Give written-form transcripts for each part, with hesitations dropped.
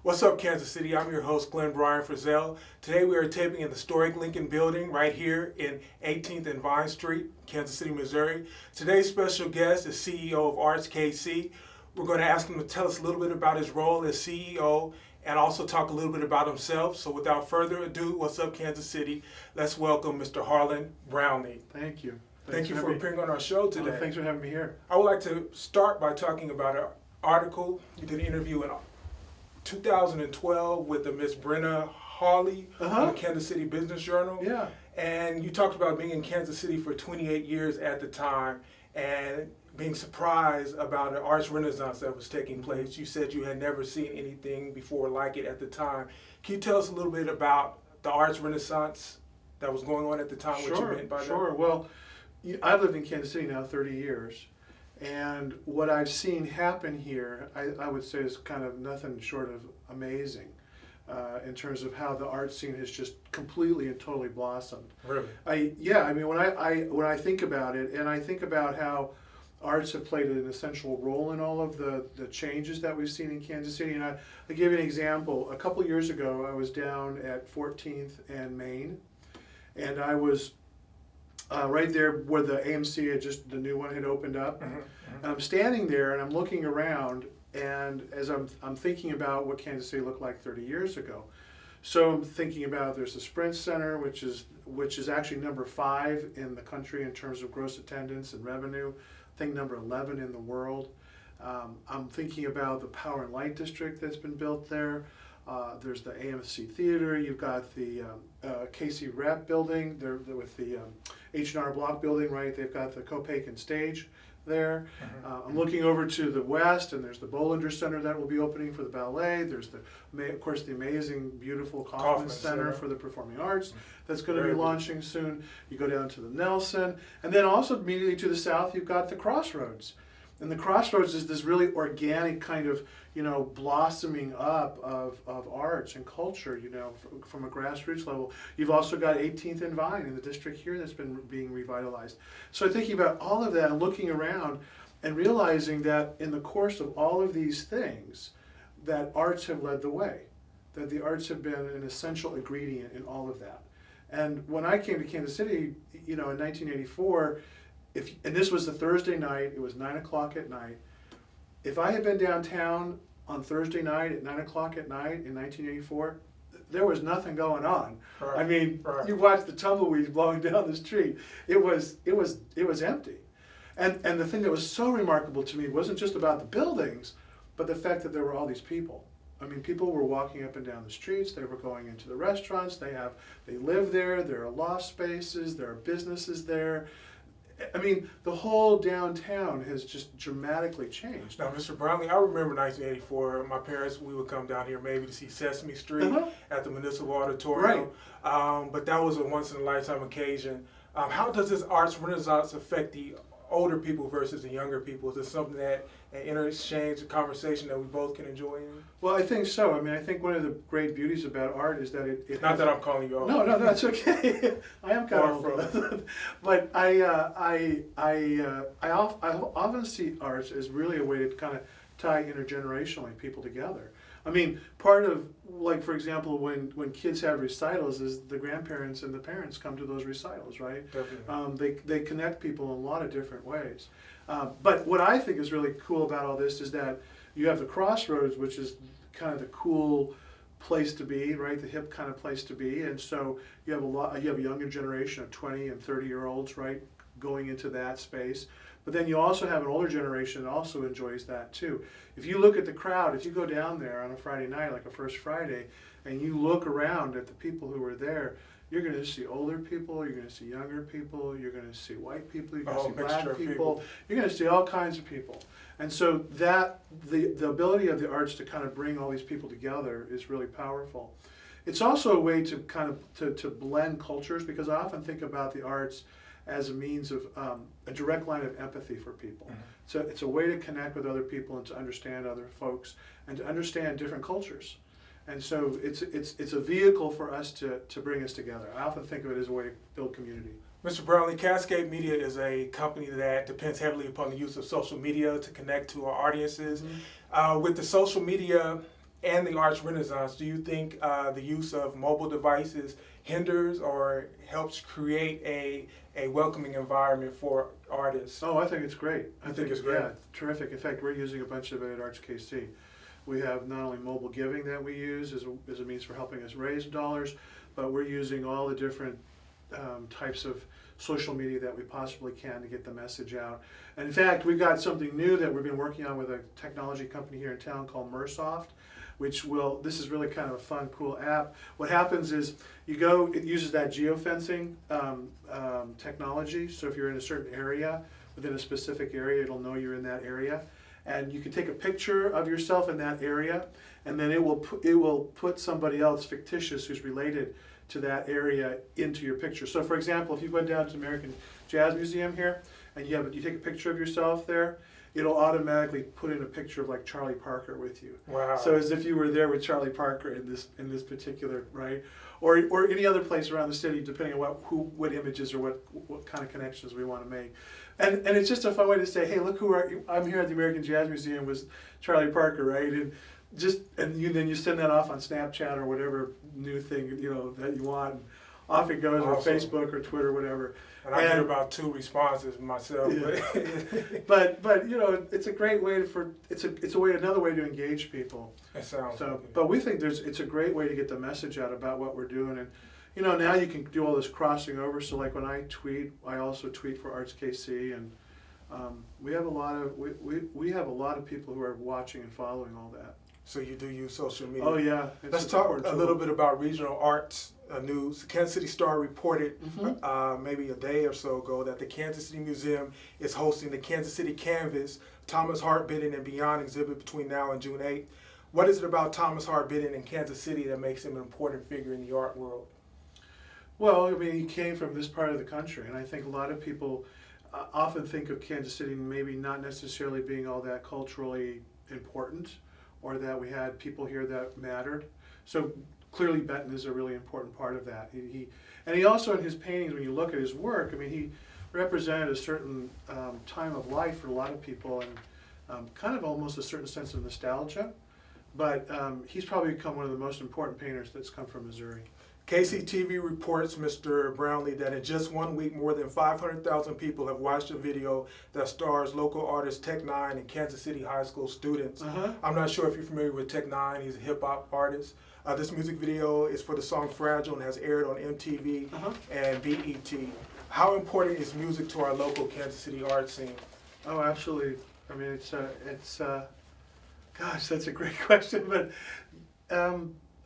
What's up, Kansas City? I'm your host, Glenn Bryan Frizzell. Today we are taping in the historic Lincoln Building right here in 18th and Vine Street, Kansas City, Missouri. Today's special guest is CEO of Arts KC. We're going to ask him to tell us a little bit about his role as CEO and also talk a little bit about himself. So without further ado, what's up, Kansas City? Let's welcome Mr. Harlan Brownlee. Thank you. Thank you for appearing on our show today. Thanks for having me here. I would like to start by talking about an article. You did an interview in 2012 with the Miss Brenna Hawley on the Kansas City Business Journal. Yeah. And you talked about being in Kansas City for 28 years at the time and being surprised about an arts renaissance that was taking place. You said you had never seen anything before like it at the time. Can you tell us a little bit about the arts renaissance that was going on at the time? Sure, what you meant by sure. that? Well, I've lived in Kansas City now 30 years. And what I've seen happen here, I would say, is kind of nothing short of amazing in terms of how the art scene has just completely and totally blossomed. Really? When I think about it, and I think about how arts have played an essential role in all of the changes that we've seen in Kansas City. And I'll give you an example. A couple years ago, I was down at 14th and Main, and I was right there where the AMC the new one had opened up. And I'm standing there and I'm looking around, and as I'm thinking about what Kansas City looked like 30 years ago. So I'm thinking about there's the Sprint Center, which is actually number 5 in the country in terms of gross attendance and revenue. I think number 11 in the world. I'm thinking about the Power and Light District that's been built there. There's the AMC Theater. You've got the KC Rep building there with the H&R Block building, right? They've got the Copaken stage there. I'm looking over to the west, and there's the Bollinger Center that will be opening for the ballet. There's of course, the amazing, beautiful Kaufman Center for the Performing Arts that's going to be launching soon. You go down to the Nelson, and then also immediately to the south, you've got the Crossroads. And the Crossroads is this really organic kind of, blossoming up of arts and culture, from a grassroots level. You've also got 18th and Vine in the district here that's been being revitalized. So thinking about all of that and looking around and realizing that in the course of all of these things, that arts have led the way, that the arts have been an essential ingredient in all of that. And when I came to Kansas City, in 1984, and this was the Thursday night, it was 9 o'clock at night. If I had been downtown on Thursday night at 9 o'clock at night in 1984, there was nothing going on. Right. I mean, you watched the tumbleweeds blowing down the street. It was empty. And the thing that was so remarkable to me wasn't just about the buildings, but the fact that there were all these people. I mean, people were walking up and down the streets, they were going into the restaurants, they live there, there are loft spaces, there are businesses there. I mean, the whole downtown has just dramatically changed. Now, Mr. Brownlee, I remember 1984. My parents, we would come down here maybe to see Sesame Street at the Municipal Auditorium. Right. But that was a once-in-a-lifetime occasion. How does this arts renaissance affect the older people versus the younger people? Is this something that an interchange, a conversation that we both can enjoy in? Well, I think so. I mean, I think one of the great beauties about art is that it Not that I'm calling you old. No, that's okay. I am kind of old. But I often see arts as really a way to kind of tie intergenerationally people together. I mean, part of, like, for example, when kids have recitals, is the grandparents and the parents come to those recitals, right? Definitely. They connect people in a lot of different ways. But what I think is really cool about all this is that you have the Crossroads, which is kind of the cool place to be, right? The hip kind of place to be. And so you have a younger generation of 20 and 30-year-olds, right, going into that space. But then you also have an older generation that also enjoys that too. If you look at the crowd, if you go down there on a Friday night, like a First Friday, and you look around at the people who are there, you're going to see older people, you're going to see younger people, you're going to see white people, you're going to see black people, you're going to see all kinds of people. And so that the ability of the arts to kind of bring all these people together is really powerful. It's also a way to kind of to blend cultures, because I often think about the arts as a means of a direct line of empathy for people. So it's a way to connect with other people and to understand other folks and to understand different cultures. And so it's a vehicle for us to bring us together. I often think of it as a way to build community. Mr. Brownlee, Cascade Media is a company that depends heavily upon the use of social media to connect to our audiences. With the social media and the arts renaissance, do you think the use of mobile devices hinders or helps create a welcoming environment for artists? Oh, I think it's great. I think it's great. Yeah, terrific. In fact, we're using a bunch of it at Arts KC. We have not only mobile giving that we use as a means for helping us raise dollars, but we're using all the different types of social media that we possibly can to get the message out. And in fact, we've got something new that we've been working on with a technology company here in town called Mersoft, this is really kind of a fun, cool app. What happens is it uses that geofencing technology. So if you're in a certain area, within a specific area, it'll know you're in that area. And you can take a picture of yourself in that area, and then it will put somebody else fictitious who's related to that area into your picture. So for example, if you go down to the American Jazz Museum here, and you take a picture of yourself there, it'll automatically put in a picture of like Charlie Parker with you. Wow. So as if you were there with Charlie Parker in this particular, right? Or any other place around the city, depending on what images or what kind of connections we want to make. And it's just a fun way to say, hey, look I'm here at the American Jazz Museum with Charlie Parker, right? And then you send that off on Snapchat or whatever new thing that you want. And off it goes, awesome. Or Facebook or Twitter, whatever. And I get about 2 responses myself. Yeah. but it's a great way another way to engage people. It sounds so. Good. But we think it's a great way to get the message out about what we're doing, and now you can do all this crossing over. So like when I tweet, I also tweet for Arts KC, and we have a lot of people who are watching and following all that. So you do use social media. Oh yeah. Let's talk a little bit about regional arts news. The Kansas City Star reported maybe a day or so ago that the Kansas City Museum is hosting the Kansas City Canvas, Thomas Hart Benton and Beyond exhibit between now and June 8th. What is it about Thomas Hart Benton in Kansas City that makes him an important figure in the art world? Well, I mean, he came from this part of the country, and I think a lot of people often think of Kansas City maybe not necessarily being all that culturally important, or that we had people here that mattered. So clearly Benton is a really important part of that. He also, in his paintings, when you look at his work, I mean, he represented a certain time of life for a lot of people, and kind of almost a certain sense of nostalgia. But he's probably become one of the most important painters that's come from Missouri. KCTV reports, Mr. Brownlee, that in just 1 week, more than 500,000 people have watched a video that stars local artist Tech Nine and Kansas City high school students. I'm not sure if you're familiar with Tech Nine. He's a hip-hop artist. This music video is for the song Fragile and has aired on MTV and BET. How important is music to our local Kansas City art scene? Oh, absolutely. I mean, gosh, that's a great question, but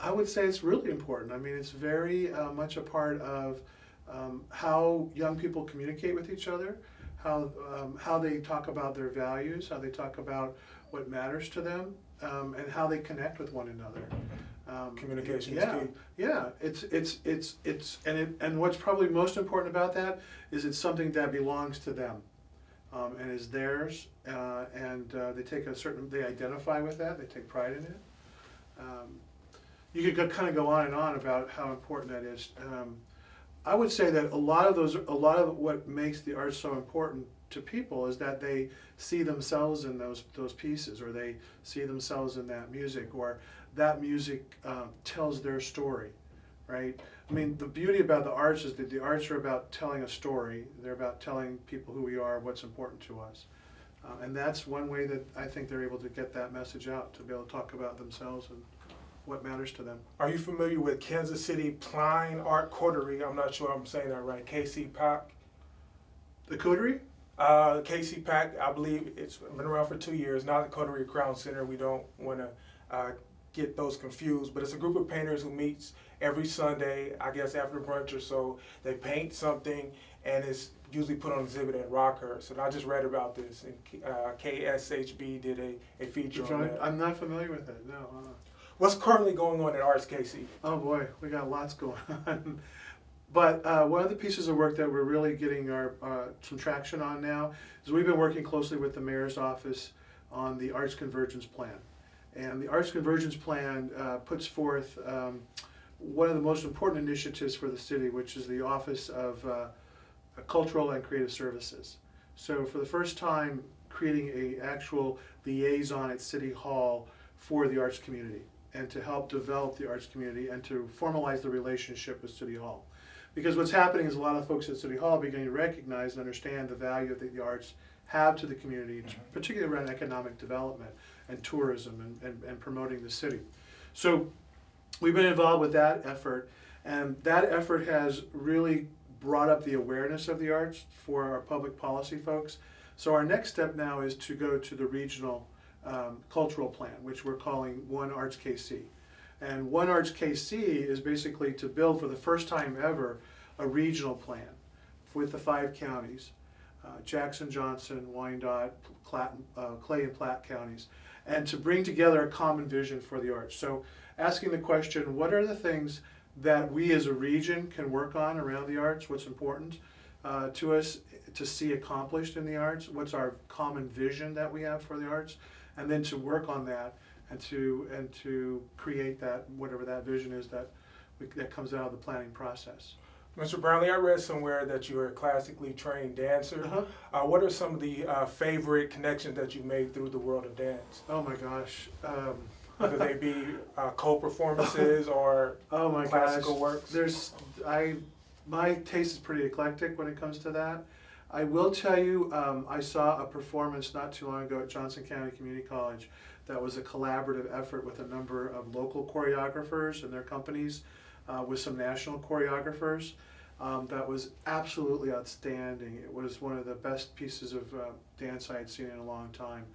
I would say it's really important. I mean, it's very much a part of how young people communicate with each other, how they talk about their values, how they talk about what matters to them, and how they connect with one another. Communication is key. Yeah, and what's probably most important about that is it's something that belongs to them, and is theirs, and they identify with that, they take pride in it. You could kind of go on and on about how important that is. I would say that a lot of what makes the arts so important to people is that they see themselves in those pieces, or they see themselves in that music, or that music tells their story, right? I mean, the beauty about the arts is that the arts are about telling a story. They're about telling people who we are, what's important to us. And that's one way that I think they're able to get that message out, to be able to talk about themselves and what matters to them. Are you familiar with Kansas City Klein Art Coterie? I'm not sure I'm saying that right. KCPAC? The Coterie? KCPAC, I believe it's been around for 2 years, not the Coterie Crown Center. We don't want to get those confused, but it's a group of painters who meets every Sunday, I guess after brunch or so. They paint something, and it's usually put on exhibit at Rockhurst. And I just read about this, and KSHB did a feature on that. I'm not familiar with it, no. What's currently going on at Arts KC? Oh boy, we got lots going on. But one of the pieces of work that we're really getting some traction on now is we've been working closely with the mayor's office on the Arts Convergence Plan. And the Arts Convergence Plan puts forth one of the most important initiatives for the city, which is the Office of Cultural and Creative Services. So for the first time, creating an actual liaison at City Hall for the arts community. and to help develop the arts community and to formalize the relationship with City Hall. Because what's happening is a lot of folks at City Hall are beginning to recognize and understand the value that the arts have to the community, particularly around economic development and tourism and promoting the city. So we've been involved with that effort, and that effort has really brought up the awareness of the arts for our public policy folks. So our next step now is to go to the regional cultural plan, which we're calling One Arts KC. And One Arts KC is basically to build for the first time ever a regional plan with the 5 counties, Jackson, Johnson, Wyandotte, Clay and Platte counties, and to bring together a common vision for the arts. So asking the question, what are the things that we as a region can work on around the arts? What's important to us to see accomplished in the arts? What's our common vision that we have for the arts? And then to work on that and to create that, whatever that vision is that comes out of the planning process. Mr. Brownlee, I read somewhere that you're a classically trained dancer. What are some of the favorite connections that you made through the world of dance? Oh my gosh. Whether they be co-performances or classical works? My taste is pretty eclectic when it comes to that. I will tell you, I saw a performance not too long ago at Johnson County Community College that was a collaborative effort with a number of local choreographers and their companies, with some national choreographers. That was absolutely outstanding. It was one of the best pieces of dance I had seen in a long time.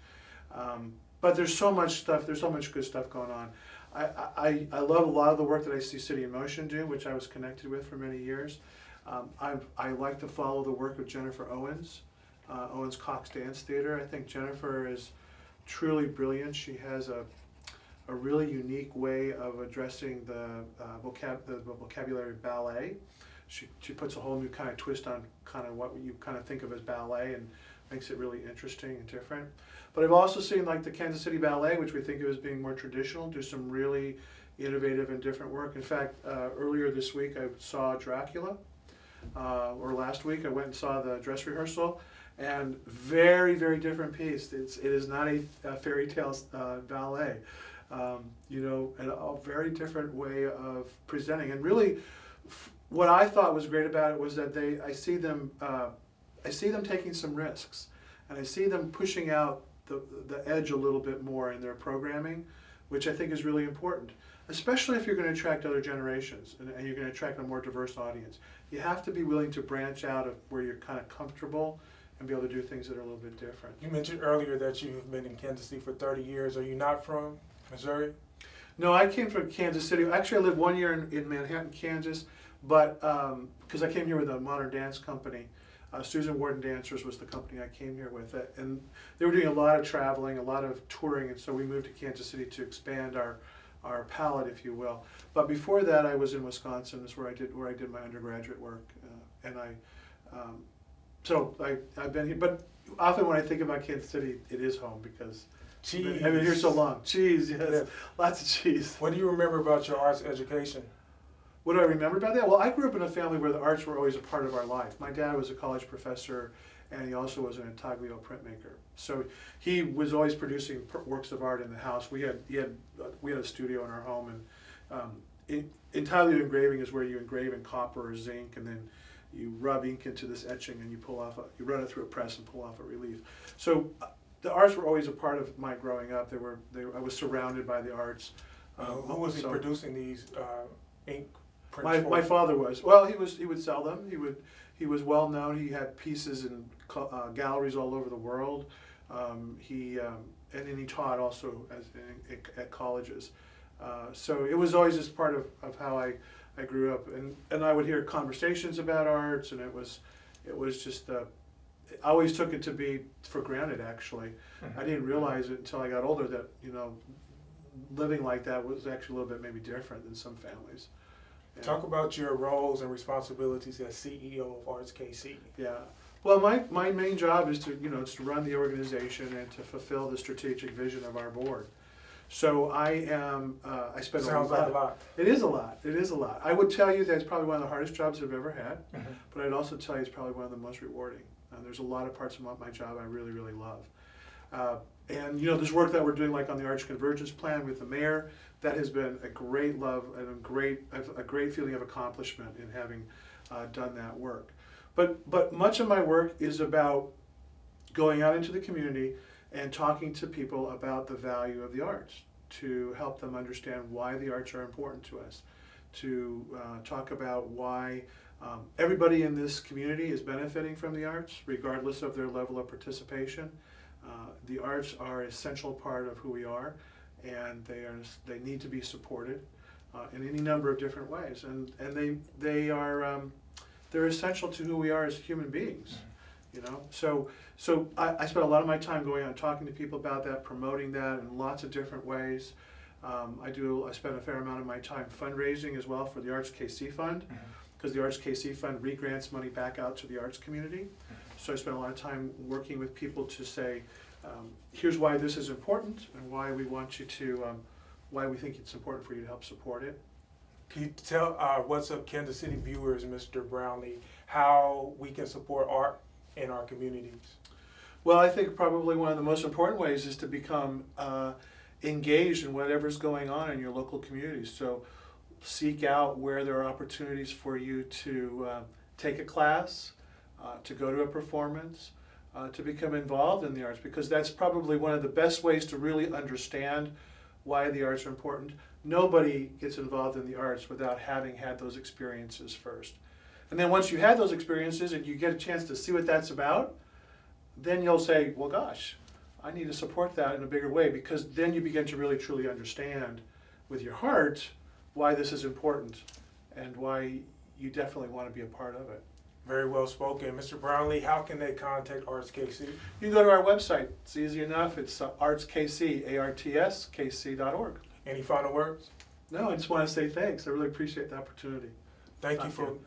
But there's so much stuff, there's so much good stuff going on. I love a lot of the work that I see City in Motion do, which I was connected with for many years. I like to follow the work of Jennifer Owens, Owens Cox Dance Theater. I think Jennifer is truly brilliant. She has a really unique way of addressing the vocabulary of ballet. She puts a whole new kind of twist on kind of what you kind of think of as ballet and makes it really interesting and different. But I've also seen like the Kansas City Ballet, which we think of as being more traditional, do some really innovative and different work. In fact, earlier this week I saw Dracula, or last week I went and saw the dress rehearsal, and very, very different piece. It is not a fairy tale ballet. You know, and a very different way of presenting. And really, what I thought was great about it was that I see them taking some risks, and I see them pushing out the edge a little bit more in their programming, which I think is really important, especially if you're going to attract other generations and you're going to attract a more diverse audience. You have to be willing to branch out of where you're kind of comfortable and be able to do things that are a little bit different. You mentioned earlier that you've been in Kansas City for 30 years. Are you not from Missouri? No, I came from Kansas City. Actually, I lived 1 year in Manhattan, Kansas, but because I came here with a modern dance company. Susan Warden Dancers was the company I came here with, and they were doing a lot of traveling, a lot of touring, and so we moved to Kansas City to expand our palette, if you will. But before that, I was in Wisconsin. Is where I did my undergraduate work, and I've been here. But often when I think about Kansas City, it is home because Cheese. I've been here so long. Cheese, yes, Yeah. Lots of cheese. What do you remember about your arts education? What do I remember about that? Well, I grew up in a family where the arts were always a part of our life. My dad was a college professor, and he also was an intaglio printmaker. So he was always producing works of art in the house. We had a studio in our home, and intaglio engraving is where you engrave in copper or zinc, and then you rub ink into this etching, and you run it through a press and pull off a relief. So the arts were always a part of my growing up. I was surrounded by the arts. Who was producing these ink? My father was. Well, he would sell them. He was well known. He had pieces in galleries all over the world. And then he taught also at colleges. So it was always just part of how I grew up. And I would hear conversations about arts, and it was just I always took it to be for granted. Actually, I didn't realize it until I got older that living like that was actually a little bit maybe different than some families. Yeah. Talk about your roles and responsibilities as CEO of Arts KC. Yeah. Well, my main job is to run the organization and to fulfill the strategic vision of our board. So I spend Sounds like a lot. It is a lot. It is a lot. I would tell you that it's probably one of the hardest jobs I've ever had, but I'd also tell you it's probably one of the most rewarding. There's a lot of parts of my job I really, really love. And there's work that we're doing like on the Arts Convergence Plan with the mayor. that has been a great love and a great feeling of accomplishment in having done that work. But much of my work is about going out into the community and talking to people about the value of the arts, to help them understand why the arts are important to us, to talk about why everybody in this community is benefiting from the arts, regardless of their level of participation. The arts are an essential part of who we are, and they need to be supported in any number of different ways. And they're essential to who we are as human beings. You know, so I spent a lot of my time going out and talking to people about that, promoting that in lots of different ways. I spend a fair amount of my time fundraising as well for the Arts KC Fund, because the Arts KC Fund re-grants money back out to the arts community. So I spent a lot of time working with people to say, here's why this is important and why we want you to, why we think it's important for you to help support it. Can you tell What's Up Kansas City viewers, Mr. Brownlee, how we can support art in our communities? Well, I think probably one of the most important ways is to become engaged in whatever's going on in your local communities. So seek out where there are opportunities for you to take a class, to go to a performance, to become involved in the arts, because that's probably one of the best ways to really understand why the arts are important. Nobody gets involved in the arts without having had those experiences first. And then once you have those experiences and you get a chance to see what that's about, then you'll say, well, gosh, I need to support that in a bigger way, because then you begin to really truly understand with your heart why this is important and why you definitely want to be a part of it. Very well spoken. Mr. Brownlee, how can they contact Arts KC? You can go to our website. It's easy enough. It's artskc, ARTSKC.org. Any final words? No, I just want to say thanks. I really appreciate the opportunity. Thank you for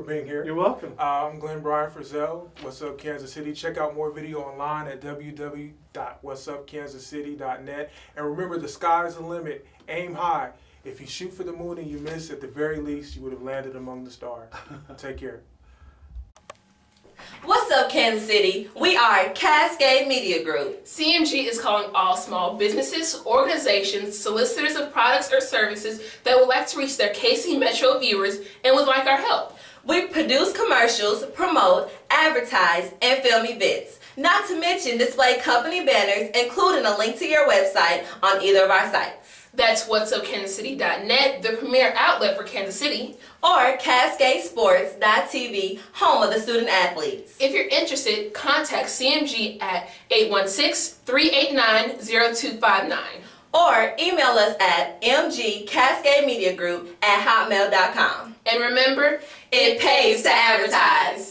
being here. You're welcome. I'm Glenn Bryan for Zell. What's Up Kansas City? Check out more video online at www.whatsupkansascity.net. And remember, the sky's the limit. Aim high. If you shoot for the moon and you miss, at the very least, you would have landed among the stars. Take care. What's up, Kansas City? We are Cascade Media Group. CMG is calling all small businesses, organizations, solicitors of products or services that would like to reach their KC Metro viewers and would like our help. We produce commercials, promote, advertise, and film events. Not to mention display company banners, including a link to your website on either of our sites. That's whatsupkansascity.net, the premier outlet for Kansas City. Or CascadeSports.tv, home of the student athletes. If you're interested, contact CMG at 816-389-0259. Or email us at mgcascademediagroup@hotmail.com. And remember, it pays to advertise.